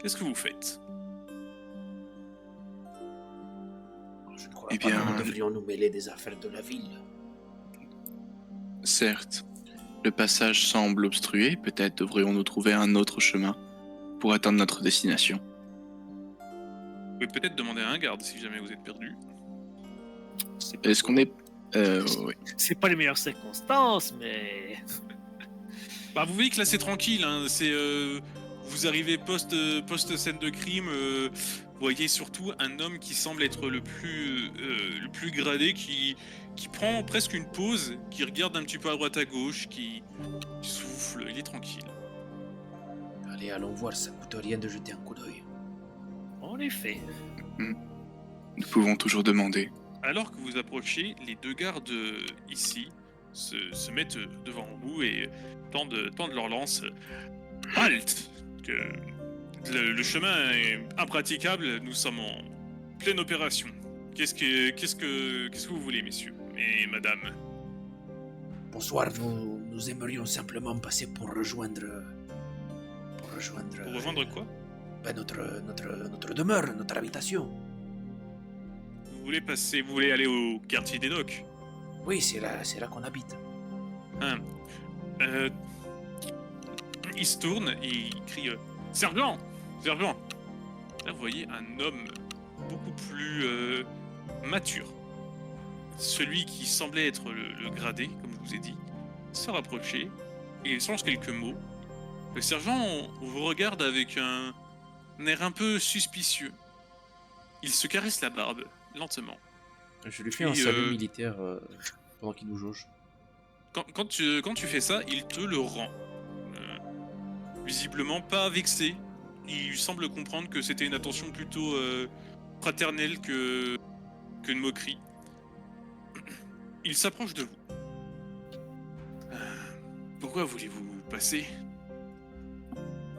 Qu'est-ce que vous faites? Je ne crois pas que nous devrions nous mêler des affaires de la ville. Certes, le passage semble obstrué, peut-être devrions-nous trouver un autre chemin pour atteindre notre destination. Vous pouvez peut-être demander à un garde si jamais vous êtes perdu. Est-ce qu'on est... oui. C'est pas les meilleures circonstances, mais... Bah, vous voyez que là c'est tranquille, hein. Vous arrivez post-scène de crime, vous voyez surtout un homme qui semble être le plus gradé, qui prend presque une pause, qui regarde un petit peu à droite à gauche, qui souffle, il est tranquille. Allez, allons voir, ça coûte rien de jeter un coup d'œil. En effet. Nous pouvons toujours demander. Alors que vous approchez, les deux gardes ici se mettent devant vous et tendent leur lance. Halte! Le chemin est impraticable, nous sommes en pleine opération. Qu'est-ce que vous voulez, messieurs et madame? Bonsoir, nous aimerions simplement passer pour rejoindre... Pour rejoindre quoi? Notre demeure, notre habitation. Vous voulez aller au quartier des docks? Oui, c'est là qu'on habite. Hein. Il se tourne et il crie Sergent! Sergent! Là, vous voyez un homme beaucoup plus mature. Celui qui semblait être le gradé, comme je vous ai dit, se rapprocher et il change quelques mots. Le sergent vous regarde avec un air un peu suspicieux. Il se caresse la barbe, lentement. Je lui fais un salut militaire pendant qu'il nous jauge. Quand tu fais ça, il te le rend. Visiblement pas vexé. Il semble comprendre que c'était une attention plutôt fraternelle qu'une moquerie. Il s'approche de vous. Pourquoi voulez-vous passer?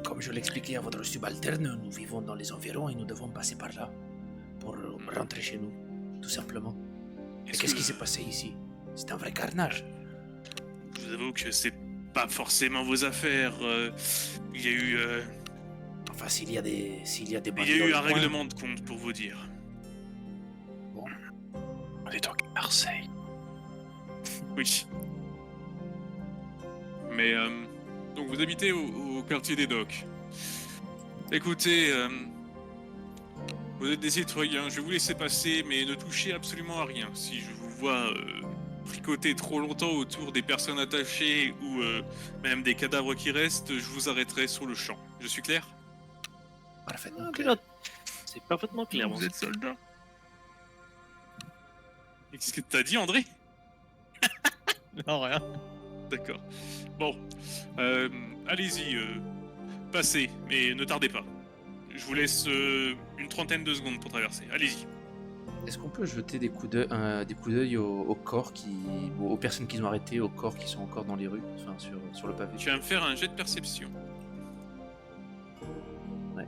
Comme je l'expliquais à votre subalterne, nous vivons dans les environs et nous devons passer par là pour rentrer chez nous, tout simplement. Et qu'est-ce qui s'est passé ici? C'est un vrai carnage. Je vous avoue que c'est pas forcément vos affaires. Il y a eu... Enfin, s'il y a des il y a eu un règlement de compte, pour vous dire. Bon. On est donc à Marseille. Oui. Mais, donc vous habitez au quartier des docks. Écoutez, vous êtes des citoyens, je vais vous laisser passer, mais ne touchez absolument à rien. Si je vous vois tricoter trop longtemps autour des personnes attachées ou même des cadavres qui restent, je vous arrêterai sur le champ. Je suis clair? Parfaitement clair. clair. C'est parfaitement clair. Vous êtes soldat. Et qu'est-ce que t'as dit, André? Non, rien. D'accord. Bon, allez-y, passez, mais ne tardez pas. Je vous laisse une trentaine de secondes pour traverser. Allez-y. Est-ce qu'on peut jeter des coups d'œil au corps aux personnes qui ont arrêté, aux corps qui sont encore dans les rues, enfin sur le pavé? Tu vas me faire un jet de perception. Ouais.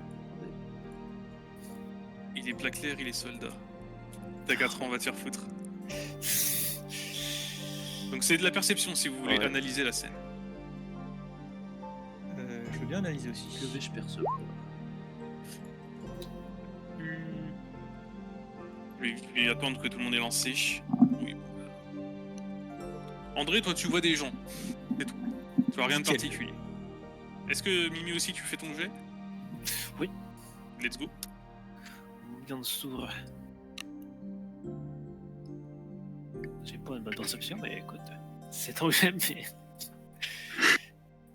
Il est plat clair, il est soldat. T'as 4 ans, on va te faire foutre. Donc c'est de la perception si vous voulez analyser la scène. Je veux bien analyser aussi. Que vais-je percevoir? Je vais attendre que tout le monde ait lancé. Oui. André, toi tu vois des gens. C'est tout. Tu vois rien de particulier. Est-ce que Mimi aussi tu fais ton jet? Oui. Let's go. Bien sourd. J'ai pas une bonne perception, mais écoute, c'est ton jet, mais...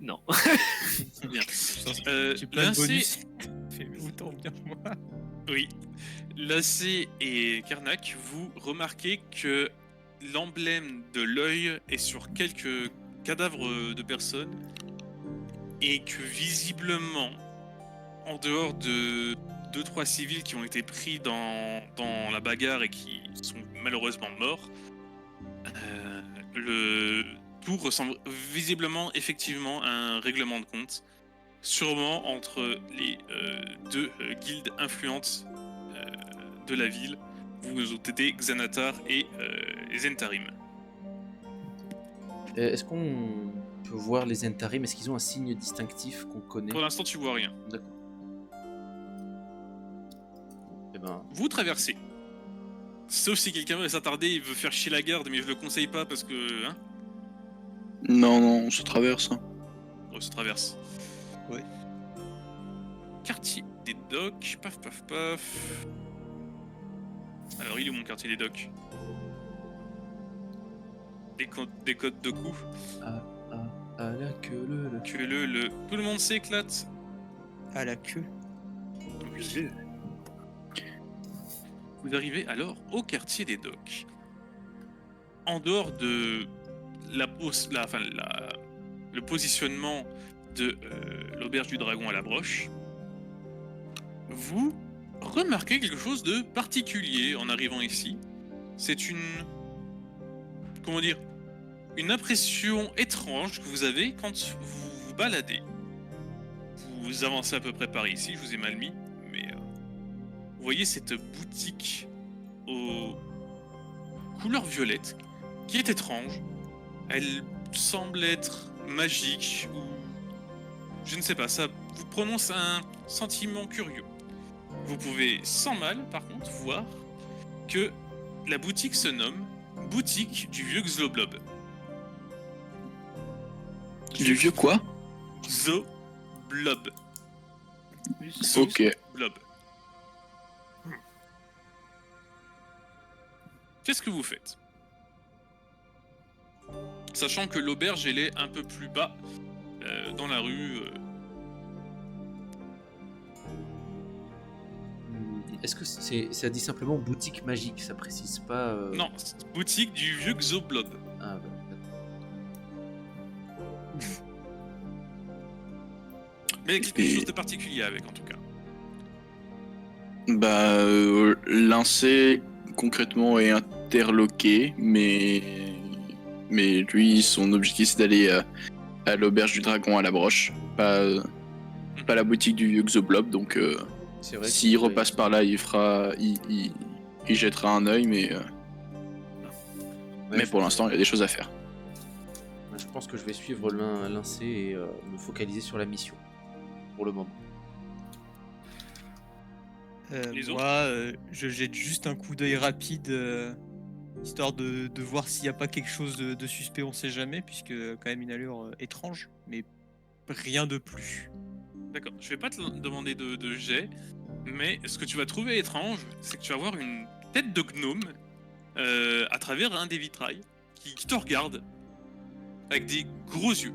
Non. Bien. J'ai plein de Lacé... bonus. Fais autant bien moi. Oui. Lacé et Karnak, vous remarquez que l'emblème de l'œil est sur quelques cadavres de personnes et que visiblement, en dehors de 2-3 civils qui ont été pris dans la bagarre et qui sont malheureusement morts, le tout ressemble visiblement effectivement à un règlement de compte, sûrement entre les deux guildes influentes de la ville. Vous ont été Xanatar et Zentarim. Est-ce qu'on peut voir les Zentarim? Est-ce qu'ils ont un signe distinctif qu'on connaît? Pour l'instant, tu vois rien. D'accord. ben, Vous traversez. Sauf si quelqu'un veut s'attarder, il veut faire chier la garde, mais je le conseille pas parce que... Hein, Non, non, on se traverse. Hein. on se traverse. Ouais. Quartier des docks, paf paf paf. Alors il est où mon quartier des docks? Des codes de coups. à la queue le. Que le... Tout le monde s'éclate. À la queue. Vous arrivez alors au quartier des docks. En dehors de le positionnement de l'auberge du dragon à la broche, vous remarquez quelque chose de particulier en arrivant ici. C'est une... Comment dire? Une impression étrange que vous avez quand vous vous baladez. Vous avancez à peu près par ici, je vous ai mal mis, mais... vous voyez cette boutique aux couleurs violettes qui est étrange. Elle semble être magique ou je ne sais pas, ça vous prononce un sentiment curieux. Vous pouvez sans mal par contre voir que la boutique se nomme Boutique du vieux Xoblob. Du vieux quoi? Xoblob. Ok. Blob. Qu'est-ce que vous faites? Sachant que l'auberge, elle est un peu plus bas dans la rue. Est-ce que ça dit simplement boutique magique, ça précise pas Non, c'est boutique du vieux Xoblob. Ah, bah, Mais il y a quelque chose de particulier avec, en tout cas. Bah, Lincé, concrètement, est interloqué, mais lui, son objectif, c'est d'aller à l'auberge du dragon à la broche, pas la boutique du vieux Xoblob, donc c'est vrai. s'il repasse par là, il jettera un œil, mais pour l'instant, il y a des choses à faire. Je pense que je vais suivre Lincé et me focaliser sur la mission, pour le moment. Les Moi, je jette juste un coup d'œil rapide, histoire de voir s'il n'y a pas quelque chose de suspect, on sait jamais, puisque quand même une allure étrange, mais rien de plus. D'accord, je vais pas te demander de jet, mais ce que tu vas trouver étrange, c'est que tu vas voir une tête de gnome à travers un des vitrails qui te regarde avec des gros yeux.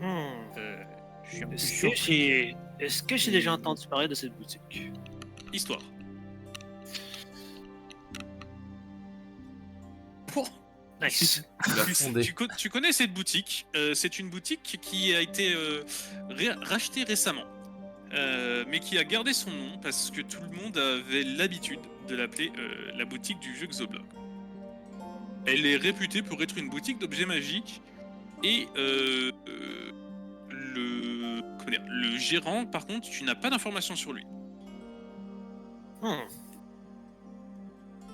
Je suis un peu Est-ce que surpris. j'ai déjà entendu parler de cette boutique? Histoire. Nice. Tu connais cette boutique. C'est une boutique qui a été rachetée récemment, mais qui a gardé son nom parce que tout le monde avait l'habitude de l'appeler la boutique du vieux Xoblob. Elle est réputée pour être une boutique d'objets magiques et le gérant, par contre, tu n'as pas d'informations sur lui.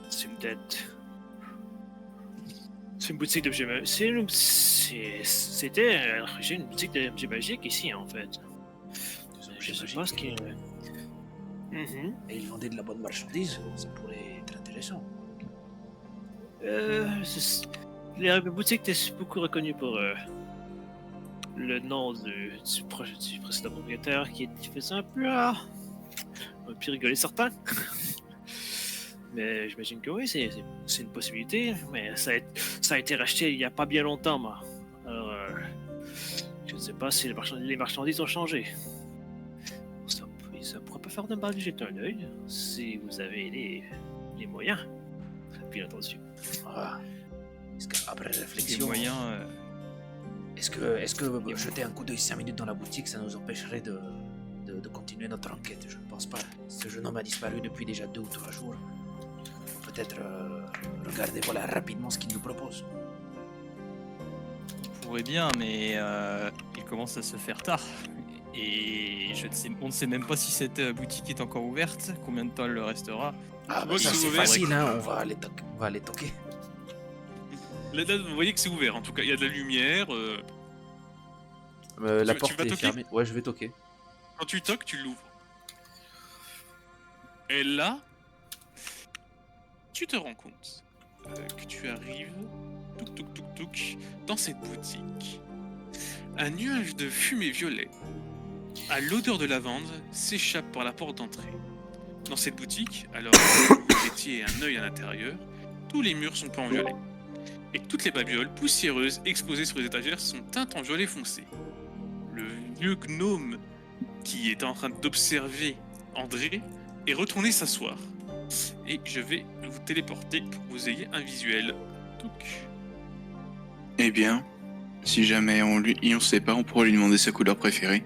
C'est une tête. C'est une boutique d'objets magiques. C'était à l'origine une boutique d'objets magiques ici, en fait. Je sais pas ce qui est. Et ils vendaient de la bonne marchandise, ça pourrait être intéressant. Les boutiques étaient beaucoup reconnues pour le nom du précédent propriétaire qui faisait un peu rigoler certains. Mais j'imagine que oui, c'est une possibilité. Mais ça a été racheté il n'y a pas bien longtemps, moi. Alors, je ne sais pas si les marchandises ont changé. Ça pourrait pas faire de mal de jeter un œil si vous avez les moyens, bien entendu. Est-ce qu'après Les réflexion, moyens. est-ce que jeter un coup d'œil 5 minutes dans la boutique, ça nous empêcherait de continuer notre enquête? Je ne pense pas. Ce jeune homme a disparu depuis déjà 2 ou 3 jours. Peut-être regarder voilà rapidement ce qu'il nous propose. On pourrait bien, mais il commence à se faire tard. Et on ne sait même pas si cette boutique est encore ouverte, combien de temps elle le restera. Ah, vois que ça c'est c'est ouvert. facile, hein, on va aller toquer. Là, vous voyez que c'est ouvert. En tout cas, il y a de la lumière. La Tu porte vas est toquer? fermée. Ouais, je vais toquer. Quand tu toques, tu l'ouvres. Et là, tu te rends compte que tu arrives, touk, dans cette boutique. Un nuage de fumée violet, à l'odeur de lavande, s'échappe par la porte d'entrée. Dans cette boutique, alors que vous mettiez un œil à l'intérieur, tous les murs sont peints en violet. Et toutes les babioles poussiéreuses exposées sur les étagères sont teintes en violet foncé. Le vieux gnome qui est en train d'observer André est retourné s'asseoir. Et je vais vous téléporter pour que vous ayez un visuel. Touc. Eh bien, si jamais on sait pas, on pourra lui demander sa couleur préférée.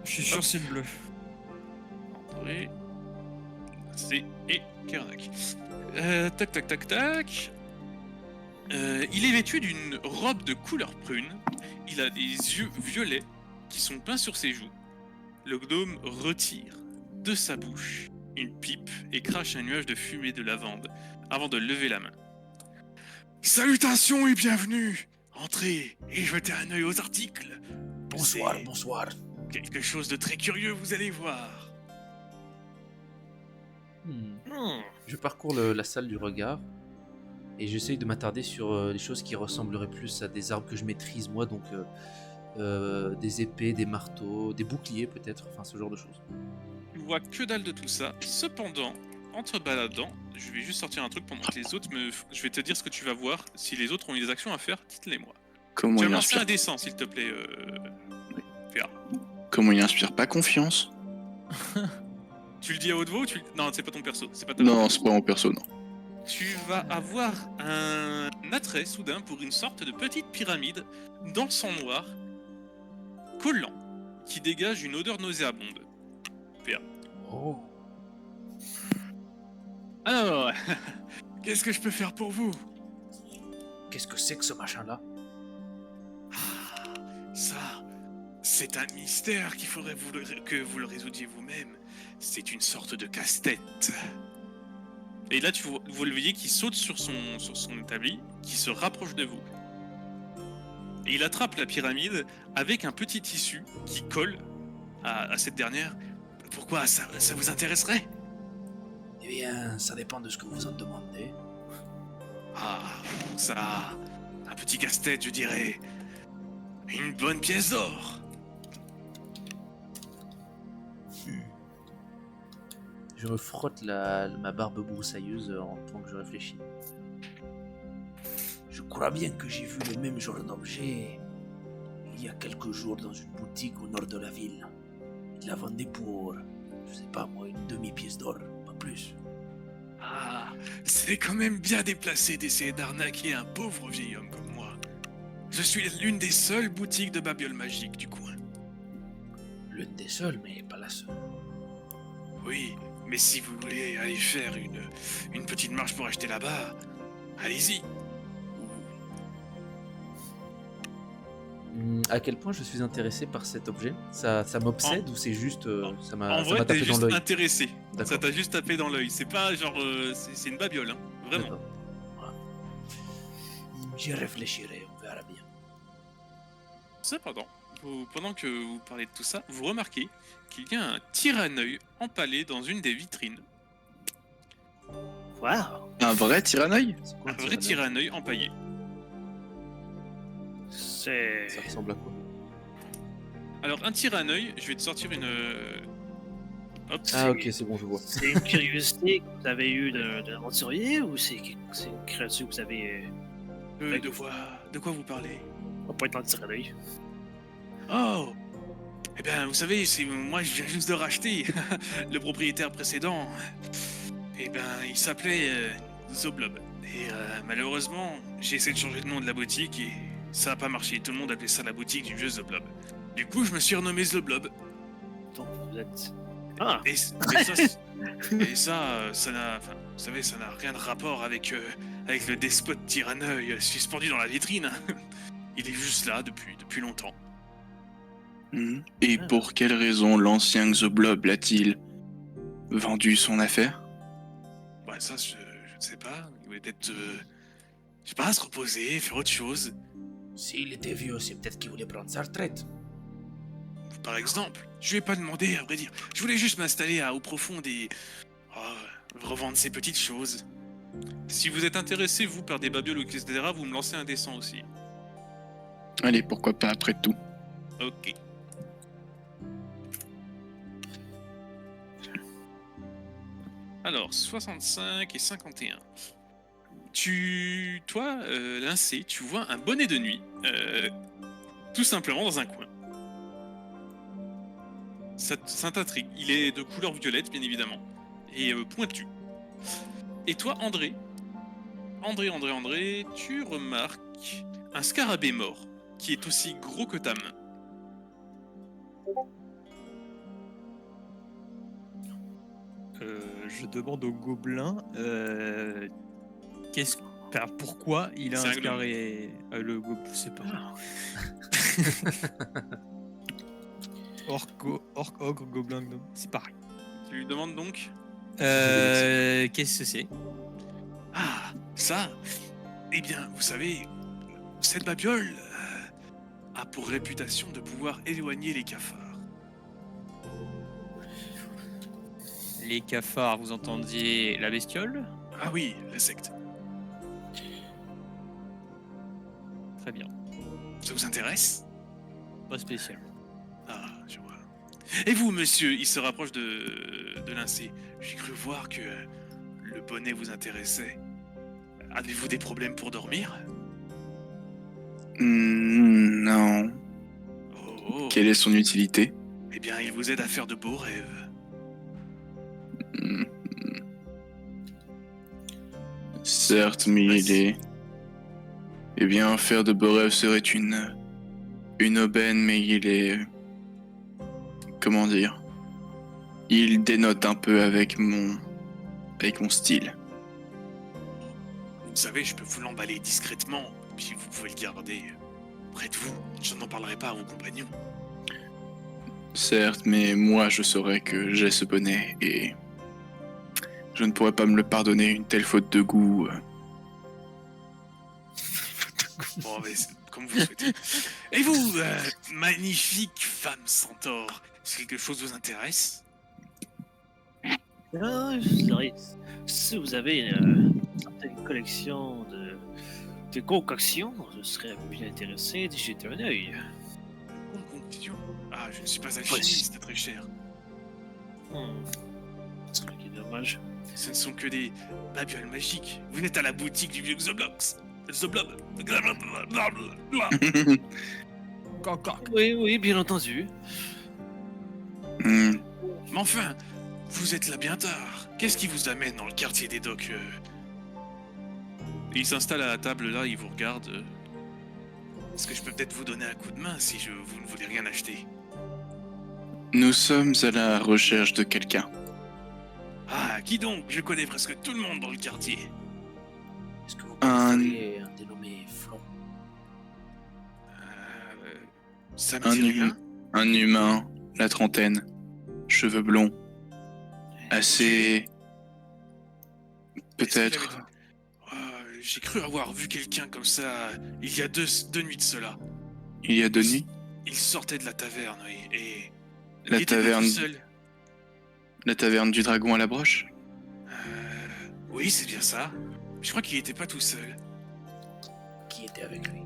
Je suis sûr c'est le bleu. André, c'est et Kernak. Tac. Il est vêtu d'une robe de couleur prune. Il a des yeux violets qui sont peints sur ses joues. Le gnome retire de sa bouche une pipe et crache un nuage de fumée de lavande avant de lever la main. Salutations et bienvenue. Entrez et jetez un œil aux articles. Bonsoir, C'est bonsoir. quelque chose de très curieux, vous allez voir. Je parcours la salle du regard et j'essaye de m'attarder sur les choses qui ressembleraient plus à des armes que je maîtrise moi, donc des épées, des marteaux, des boucliers peut-être, enfin ce genre de choses. Tu vois que dalle de tout ça. Cependant, en te baladant, je vais juste sortir un truc pendant que les autres me... Je vais te dire ce que tu vas voir. Si les autres ont des actions à faire, dites-les-moi. Comment Tu vas il me lancer inspire un dessin, s'il te plaît. PA. Comment il inspire pas confiance? Tu le dis à haute voix ou tu... Non, c'est pas ton perso. C'est pas ta Non, c'est pas mon perso, non. Tu vas avoir un attrait soudain pour une sorte de petite pyramide dans le sang noir, collant, qui dégage une odeur nauséabonde. Oh, Alors, qu'est-ce que je peux faire pour vous? qu'est-ce que c'est que ce machin-là? Ça, c'est un mystère qu'il faudrait que vous le résoudiez vous-même. C'est une sorte de casse-tête. Et là, vous le voyez qui saute sur son établi, qui se rapproche de vous. Et il attrape la pyramide avec un petit tissu qui colle à cette dernière. Pourquoi ça vous intéresserait? Eh bien, ça dépend de ce que vous en demandez. Ah, ça... Un petit casse-tête, je dirais. Une bonne pièce d'or. Je me frotte ma barbe broussailleuse en tant que je réfléchis. Je crois bien que j'ai vu le même genre d'objet il y a quelques jours dans une boutique au nord de la ville. Il la vendait pour, je sais pas moi, une demi-pièce d'or, pas plus. Ah, c'est quand même bien déplacé d'essayer d'arnaquer un pauvre vieil homme comme moi. Je suis l'une des seules boutiques de babioles magiques du coin. L'une des seules, mais pas la seule. Oui, mais si vous voulez aller faire une petite marche pour acheter là-bas, allez-y. À quel point je suis intéressé par cet objet? Ça m'obsède ou c'est juste ça En m'a vrai, t'es tapé dans juste l'œil? intéressé. D'accord. Ça t'a juste tapé dans l'œil. C'est pas genre... c'est une babiole, hein. Vraiment. D'accord. J'y réfléchirai, on verra bien. Cependant, pendant que vous parlez de tout ça, vous remarquez qu'il y a un tir-à-œil empalé dans une des vitrines. Waouh! Un vrai tir-à-œil? C'est quoi Un un vrai tir-à-œil? tir-à-œil empaillé. C'est. Ça ressemble à quoi? Alors, un tir-à-œil, je vais te sortir une... Hop. Ah ok, c'est bon, je vois. C'est une curiosité que vous avez eue d'un aventurier ou c'est une créature que vous avez. De quoi vous parlez? On peut être en tir à l'œil. Oh! Eh bien, vous savez, moi je viens juste de racheter le propriétaire précédent. Eh bien, il s'appelait Zoblob. Et malheureusement, j'ai essayé de changer le nom de la boutique et ça n'a pas marché. Tout le monde appelait ça la boutique du vieux Zoblob. Du coup, je me suis renommé Zoblob. Donc vous êtes. Ah! Et ça, ça n'a, enfin, vous savez, ça n'a rien de rapport avec le despote Tir-à-œil suspendu dans la vitrine. Il est juste là depuis longtemps. Et pour quelle raison l'ancien Xoblob l'a-t-il vendu son affaire? Bah ça, je ne sais pas. Il voulait peut-être, je sais pas, se reposer, faire autre chose. S'il était vieux, c'est peut-être qu'il voulait prendre sa retraite. par exemple. Je lui ai pas demandé, à vrai dire. Je voulais juste m'installer au profond et revendre ces petites choses. Si vous êtes intéressé, vous, par des babioles ou etc., vous me lancez un dessin aussi. Allez, pourquoi pas après tout. Ok. Alors, 65 et 51. Toi, Lincé, tu vois un bonnet de nuit, tout simplement dans un coin. Ça t'intrigue. Il est de couleur violette, bien évidemment, et pointu. Et toi, André, tu remarques un scarabée mort, qui est aussi gros que ta main. Je demande au gobelin pourquoi il a C'est un un gnome. scarabée. Le gobelin, c'est pas. Orc, ogre, gobelin, gnome, c'est pareil. Tu lui demandes donc? Qu'est-ce que c'est? Ah, ça. Eh bien, vous savez, cette babiole a pour réputation de pouvoir éloigner les cafards. Les cafards, vous entendiez la bestiole? Ah oui, la secte. Très bien. Ça vous intéresse? Pas spécialement. Ah, je vois. Et vous, monsieur, il se rapproche de Lincé. J'ai cru voir que le bonnet vous intéressait. Avez-vous des problèmes pour dormir? Non. Oh, Quelle est son utilité? eh bien, il vous aide à faire de beaux rêves. Hmm. Certes, mais il est... Eh bien, faire de beaux rêves serait une aubaine, mais il est... Comment dire? Il dénote un peu avec mon style. Vous savez, je peux vous l'emballer discrètement, puis vous pouvez le garder près de vous. Je n'en parlerai pas à vos compagnons. Certes, mais moi je saurais que j'ai ce bonnet et je ne pourrais pas me le pardonner, une telle faute de goût. Bon, mais comme vous souhaitez. Et vous, magnifique femme centaure, est-ce que quelque chose vous intéresse? Ah, si vous avez une certaine collection de concoctions, je serais bien intéressé d'y jeter un œil. Concoction. Ah, je ne suis pas alchimiste, très cher. C'est vrai qu'il est dommage. Ce ne sont que des babioles magiques. Vous n'êtes à la boutique du vieux Xoblox. Xoblob. Oui, bien entendu. Hmm. Mais enfin, vous êtes là bien tard. Qu'est-ce qui vous amène dans le quartier des docks Il s'installe à la table là, il vous regarde. Est-ce que je peux peut-être vous donner un coup de main si vous ne voulez rien acheter? Nous sommes à la recherche de quelqu'un. Ah, qui donc? Je connais presque tout le monde dans le quartier. Est-ce que vous Un- connaissez un dénommé Flon? Ça me Un dit rien. Un humain, la trentaine, cheveux blonds, assez... Peut-être... J'ai cru avoir vu quelqu'un comme ça il y a deux nuits de cela. Il y a 2 nuits, Il sortait de la taverne, oui, et... La il était pas taverne- tout seul. la taverne du dragon à la broche. Oui, c'est bien ça. Je crois qu'il était pas tout seul. Qui était avec lui?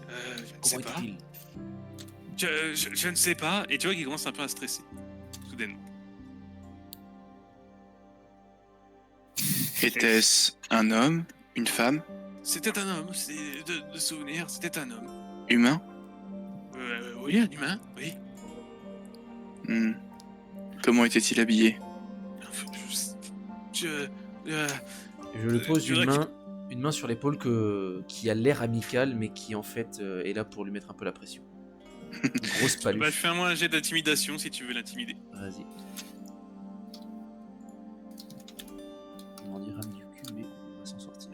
Je ne Comment sais pas. était-il? Je ne sais pas, et tu vois qu'il commence un peu à stresser. Soudainement. Était-ce un homme, une femme, C'était un homme, c'est de souvenir, c'était un homme. humain? Oui, un humain, oui. Hmm. Comment était-il habillé? Je... Je le pose je dirais une main sur l'épaule qui a l'air amical, mais qui en fait est là pour lui mettre un peu la pression. Une grosse Bah, paluche. fais-moi un jet d'intimidation si tu veux l'intimider. Vas-y. On en dira du cul, mais on va s'en sortir.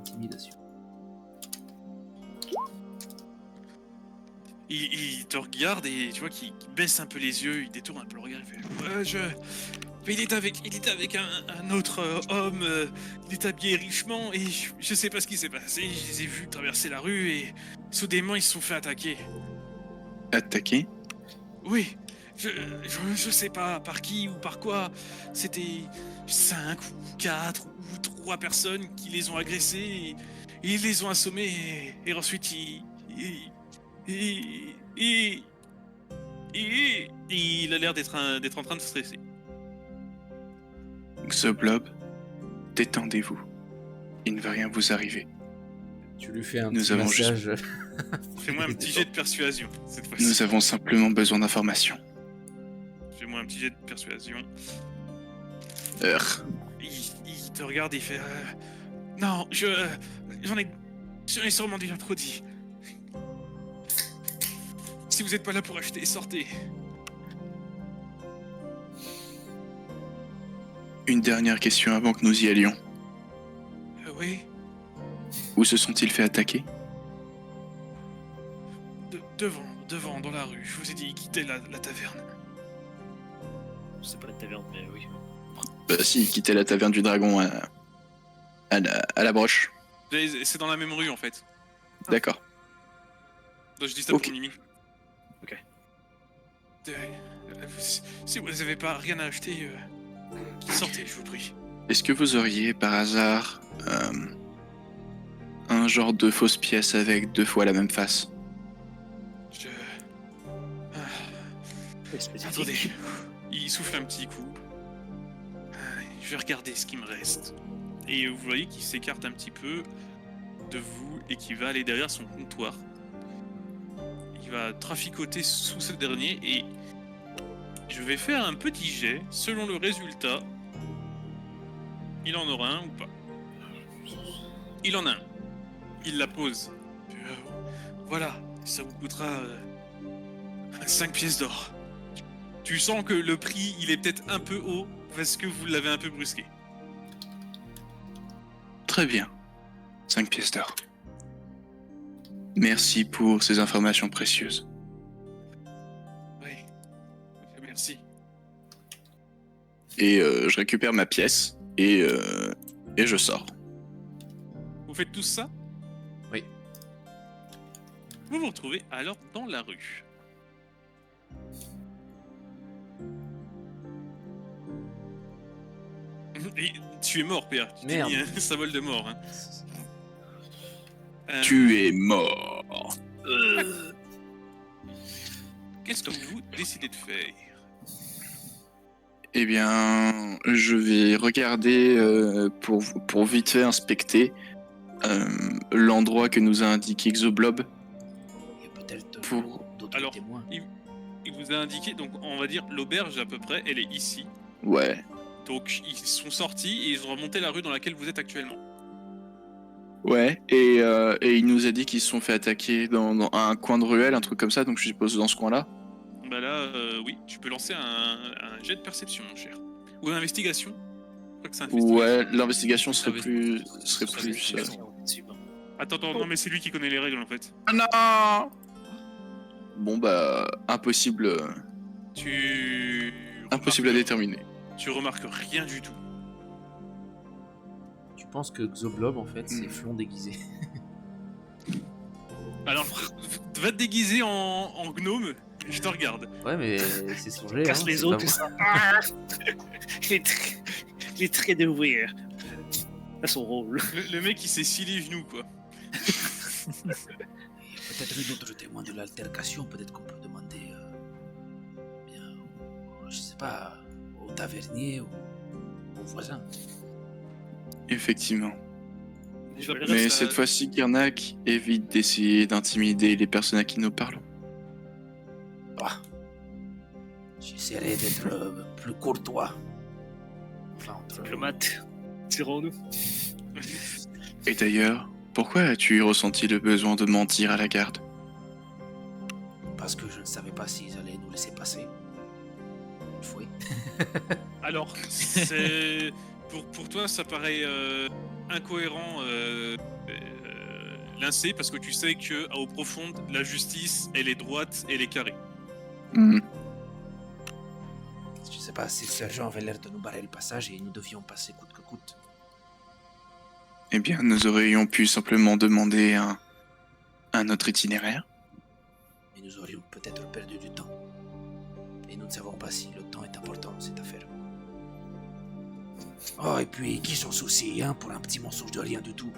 Intimidation. Il te regarde et tu vois qu'il baisse un peu les yeux, il détourne un peu le regard, il fait il est avec un autre homme, il est habillé richement et je sais pas ce qui s'est passé, je les ai vus traverser la rue et soudainement ils se sont fait attaquer. Attaqué? Oui, je sais pas par qui ou par quoi. C'était 5 ou 4 ou 3 personnes qui les ont agressés et ils les ont assommés et ensuite et- il a l'air d'être en train de stresser. Xoblob, détendez-vous. Il ne va rien vous arriver. Tu lui fais un Nous petit avons massage. Fais-moi un petit jet de persuasion cette fois-ci. Nous avons simplement besoin d'informations. Fais-moi un petit jet de persuasion. Urgh. Il te regarde et il fait non, j'en ai sûrement déjà trop dit. Si vous n'êtes pas là pour acheter, sortez. Une dernière question avant que nous y allions. Oui, Où se sont-ils fait attaquer? devant, dans la rue. Je vous ai dit, quittez la taverne. C'est pas la taverne, mais oui. Bah si, quitter la taverne du dragon à la broche. C'est dans la même rue en fait. D'accord. Donc, je dis ça Ok. pour Mimi. Ok. Si vous n'avez pas rien à acheter, sortez, je vous prie. Est-ce que vous auriez par hasard un genre de fausse pièce avec 2 fois la même face? Attendez, il souffle un petit coup. Je vais regarder ce qui me reste. Et vous voyez qu'il s'écarte un petit peu de vous et qu'il va aller derrière son comptoir. Il va traficoter sous ce dernier et je vais faire un petit jet. Selon le résultat, il en aura un ou pas. Il en a un. Il la pose. Voilà, ça vous coûtera 5 pièces d'or. Tu sens que le prix, il est peut-être un peu haut parce que vous l'avez un peu brusqué. Très bien. 5 pièces d'or. Merci pour ces informations précieuses. Oui, merci. Et je récupère ma pièce et je sors. Vous faites tous ça? Oui. Vous vous retrouvez alors dans la rue. Et tu es mort, PA. Tu t'es Merde. mis un symbole de mort. Hein. Tu es mort. Qu'est-ce que vous décidez de faire? Eh bien, je vais regarder pour vite fait inspecter l'endroit que nous a indiqué Xoblob. Il y a peut-être Pour- d'autres Alors, témoins. Il vous a indiqué, donc on va dire l'auberge à peu près, elle est ici. Ouais. Donc ils sont sortis et ils ont remonté la rue dans laquelle vous êtes actuellement. Ouais, et il nous a dit qu'ils se sont fait attaquer dans un coin de ruelle, un truc comme ça, donc je suppose dans ce coin-là. Bah là, oui, tu peux lancer un jet de perception, mon cher. Ou d'investigation. Je crois que c'est investigation. Ouais, l'investigation serait Ça plus... va- serait ça va- plus... ça va- Attends, non mais c'est lui qui connaît les règles en fait. Ah non. Bon bah, impossible à déterminer. Tu remarques rien du tout. Tu penses que Xoblob, en fait, c'est Flon déguisé. Alors, va te déguiser en gnome, je te regarde. Ouais, mais c'est son jet. Casse hein, les c'est autres, pas tout ça. Ah il est très dévoué à son rôle. Le mec il s'est scié les genoux quoi. Peut-être une autre témoin de l'altercation, peut-être qu'on peut demander, bien, je sais pas, au tavernier ou au voisin. Effectivement. Je vais Mais ça- cette fois-ci, Kirnak évite d'essayer d'intimider les personnes à qui nous parlons. Ah. J'essaierai d'être plus courtois. Enfin, Diplomate, dirons-nous. Et d'ailleurs, pourquoi as-tu ressenti le besoin de mentir à la garde? parce que je ne savais pas s'ils allaient nous laisser passer. Une fois. Alors, c'est pour toi ça paraît incohérent Lincé parce que tu sais que au profond la justice elle est droite et elle est carrée. Hmm. Je sais pas si le sergent avait l'air de nous barrer le passage et nous devions passer coûte que coûte. Eh bien, nous aurions pu simplement demander un autre itinéraire. Et nous aurions peut-être perdu du temps. Et nous ne savons pas si le temps est important dans cette affaire. Oh, et puis, qui s'en soucie, hein, pour un petit mensonge de rien du tout?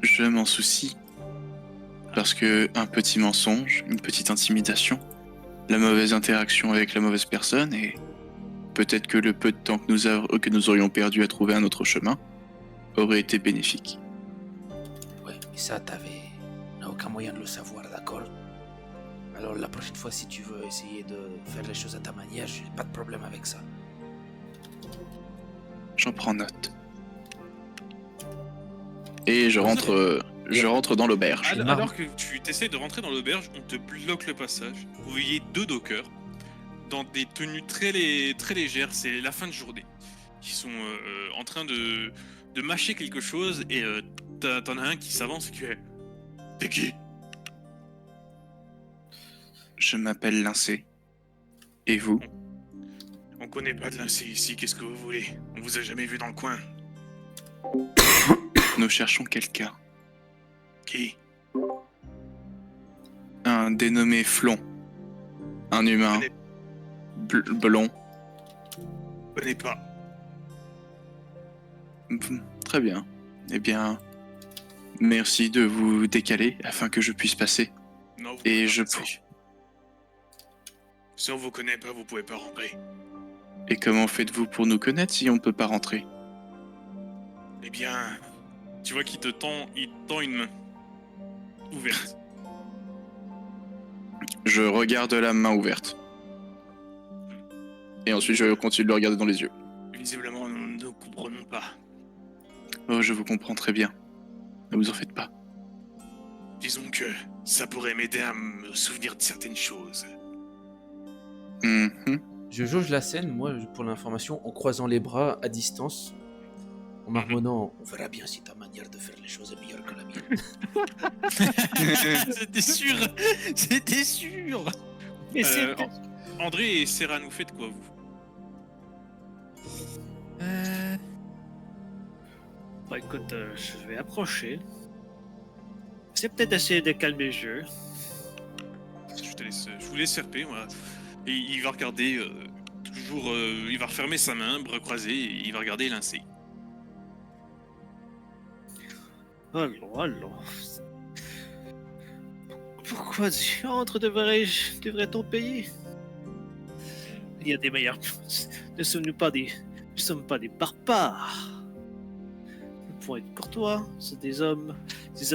Je m'en soucie. Parce que un petit mensonge, une petite intimidation, la mauvaise interaction avec la mauvaise personne, et peut-être que le peu de temps que nous aurions perdu à trouver un autre chemin aurait été bénéfique. Ouais, mais ça, on n'a aucun moyen de le savoir, d'accord? Alors la prochaine fois, si tu veux essayer de faire les choses à ta manière, j'ai pas de problème avec ça. J'en prends note. Et je rentre dans l'auberge. Alors que tu essaies de rentrer dans l'auberge, on te bloque le passage. Vous voyez 2 dockers dans des tenues très légères, c'est la fin de journée, qui sont en train de mâcher quelque chose, et t'en as un qui s'avance et qui fait « T'es qui ?» Je m'appelle Lincé. Et vous? On connaît pas de Lincé ici, qu'est-ce que vous voulez? On vous a jamais vu dans le coin. Nous cherchons quelqu'un. Qui? Un dénommé Flon. Un humain. Blond. Je connais pas. Très bien. Eh bien, merci de vous décaler afin que je puisse passer. Non, vous Et pouvez je pas passer. Si on vous connaît pas, vous pouvez pas rentrer. Et comment faites-vous pour nous connaître si on ne peut pas rentrer? Eh bien, tu vois qu'il te tend une main ouverte. Je regarde la main ouverte. Et ensuite, je continue de le regarder dans les yeux. Visiblement, nous ne comprenons pas. Oh, je vous comprends très bien. Ne vous en faites pas. Disons que ça pourrait m'aider à me souvenir de certaines choses. Mhm. Je jauge la scène, moi, pour l'information, en croisant les bras à distance, en marmonnant. On verra bien si ta manière de faire les choses est meilleure que la mienne. C'était sûr. C'était sûr. Mais c'est. André et Serran, vous faites quoi, vous? Bah écoute, je vais approcher. C'est peut-être essayer de calmer le jeu. Je vous laisse RP, moi. Et il va regarder toujours. Il va refermer sa main, bras croisés, et il va regarder Lincé. Allons. Pourquoi diantre devrait-on payer? Il y a des meilleurs. Ne sommes-nous pas des. Nous sommes pas des barbares. Nous pouvons être courtois, c'est des hommes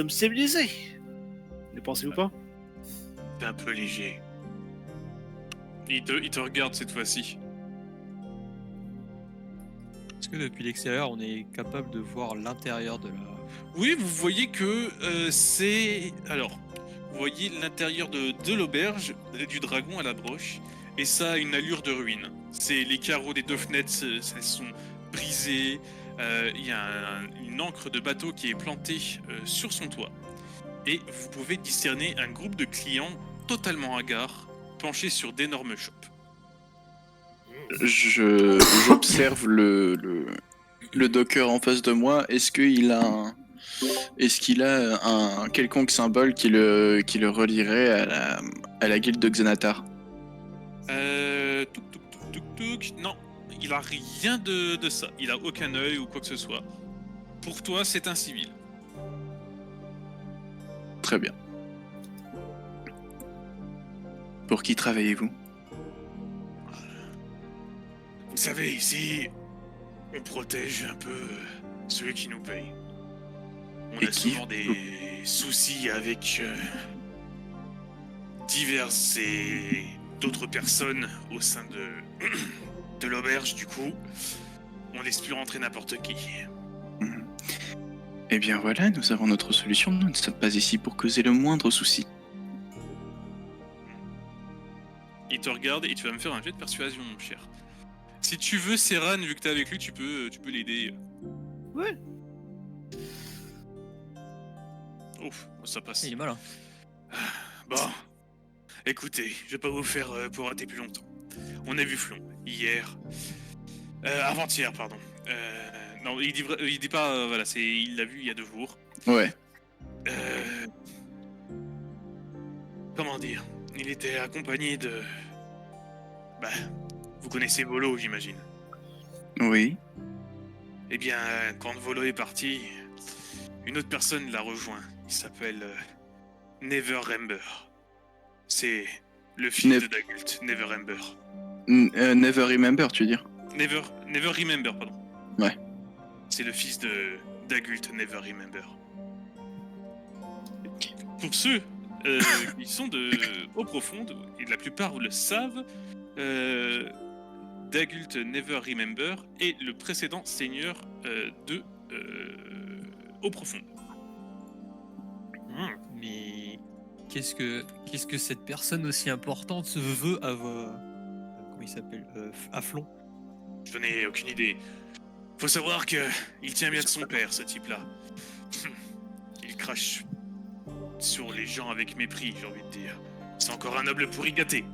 civilisés. Ne pensez-vous pas? T'es un peu léger. Il te regarde cette fois-ci. Est-ce que depuis l'extérieur, on est capable de voir l'intérieur de la... Oui, vous voyez que c'est... Alors, vous voyez l'intérieur de l'auberge, du dragon à la broche, et ça a une allure de ruine. Les carreaux des 2 fenêtres, elles sont brisées, il y a une ancre de bateau qui est plantée sur son toit. Et vous pouvez discerner un groupe de clients totalement hagards, penchés sur d'énormes chopes. J'observe le docker en face de moi. Est-ce qu'il a un quelconque symbole qui le relierait à la guilde de Xanatar? Touk. Non, il a rien de ça. Il a aucun œil ou quoi que ce soit. Pour toi, c'est un civil. Très bien. Pour qui travaillez-vous? Vous savez, ici, on protège un peu ceux qui nous payent. On Et a qui souvent des soucis avec diverses et d'autres personnes au sein de l'auberge, du coup. On laisse plus rentrer n'importe qui. Eh bien voilà, nous avons notre solution. Nous ne sommes pas ici pour causer le moindre souci. Il te regarde et tu vas me faire un jet de persuasion, mon cher. Si tu veux, Serran, vu que t'es avec lui, tu peux l'aider. Ouais. Ouf, ça passe. Il est malin. Bon, écoutez, je vais pas vous faire pour rater plus longtemps. On a vu Flon hier, avant-hier, pardon. Non, il dit pas, voilà, il l'a vu il y a 2 jours. Ouais. comment dire, il était accompagné de... Bah, vous connaissez Volo, j'imagine. Oui. Eh bien, quand Volo est parti, une autre personne l'a rejoint. Il s'appelle Neverember. C'est le fils de Dagult, Neverember. Never Remember, tu veux dire? Never Remember, pardon. Ouais. C'est le fils de Dagult, Never Remember. Pour ceux qui sont de eau profonde, et la plupart le savent, Dagult Never Remember est le précédent seigneur de eau profonde. Mais qu'est-ce que cette personne aussi importante se veut à comment il s'appelle Afflon? Je n'ai aucune idée. Faut savoir que il tient bien de son père, ce type-là. Il crache sur les gens avec mépris, j'ai envie de dire. C'est encore un noble pourri gâté.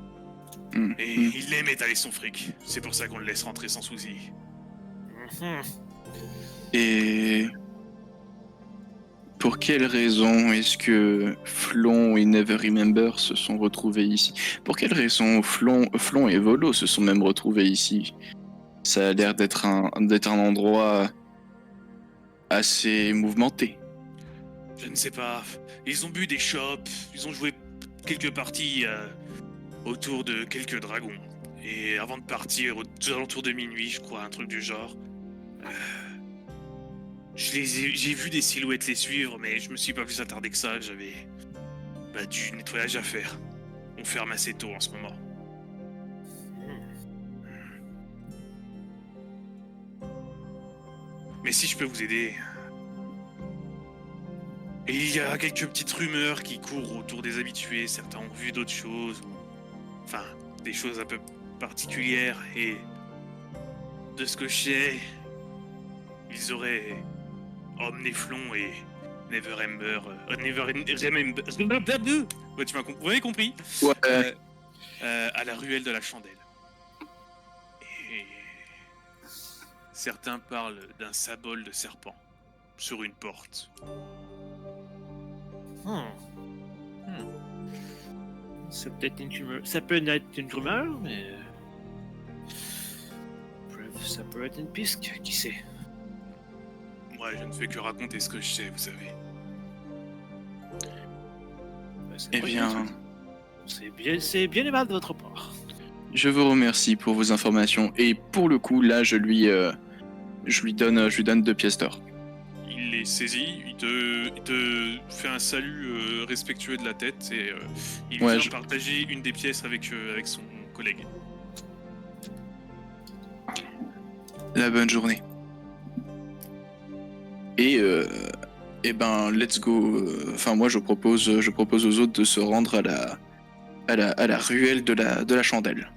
Et il aime étaler son fric. C'est pour ça qu'on le laisse rentrer sans souci. Et pour quelle raison est-ce que Flon et Never Remember se sont retrouvés ici? Pour quelle raison Flon et Volo se sont même retrouvés ici? Ça a l'air d'être un endroit assez mouvementé. Je ne sais pas. Ils ont bu des chopes, ils ont joué quelques parties autour de quelques dragons. Et avant de partir, aux alentours de minuit, je crois, un truc du genre. J'ai vu des silhouettes les suivre, mais je me suis pas plus attardé que ça. J'avais du nettoyage à faire. On ferme assez tôt en ce moment. Mais si je peux vous aider... Et il y a quelques petites rumeurs qui courent autour des habitués. Certains ont vu d'autres choses. Enfin, des choses un peu particulières. Et de ce que je sais, ils auraient emmené Flon et Neverember. Ouais, vous m'avez compris. Ouais. À la ruelle de la chandelle. Et certains parlent d'un symbole de serpent sur une porte. C'est peut-être une rumeur. Ça peut être une rumeur, mais ça peut être une piste, qui sait. Moi, je ne fais que raconter ce que je sais, vous savez. Eh bien, c'est bien aimable de votre part. je vous remercie pour vos informations. Et pour le coup, là, je lui donne 2 pièces d'or. Il les saisit, il te fait un salut respectueux de la tête et il vient partager une des pièces avec son collègue. La bonne journée. Et let's go. Enfin, moi, je propose aux autres de se rendre à la ruelle de la chandelle.